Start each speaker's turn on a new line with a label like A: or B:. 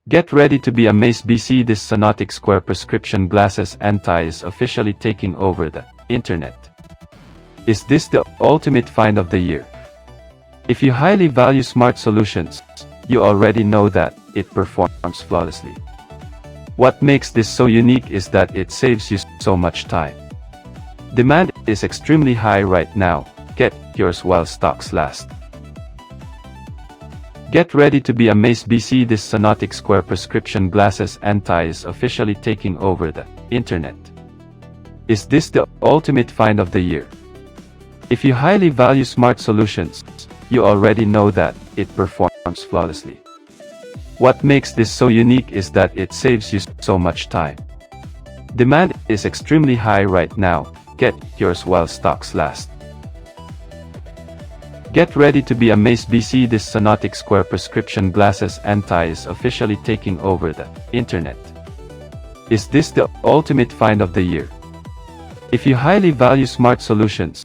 A: Get ready to be amazed. BC This ZENOTTIC square prescription glasses anti is officially taking over the internet. Is this the ultimate find of the year? If you highly value smart solutions, you already know that it performs flawlessly. What makes this so unique is that it saves you so much time. Demand is extremely high right now. Get yours while stocks last. Get ready to be amazed. BC This ZENOTTIC square prescription glasses anti is officially taking over the internet. Is this the ultimate find of the year? If you highly value smart solutions, you already know that it performs flawlessly. What makes this so unique is that it saves you so much time. Demand is extremely high right now. Get yours while stocks last. Get ready to be amazed. BC This ZENOTTIC square prescription glasses anti is officially taking over the internet. Is this the ultimate find of the year? If you highly value smart solutions,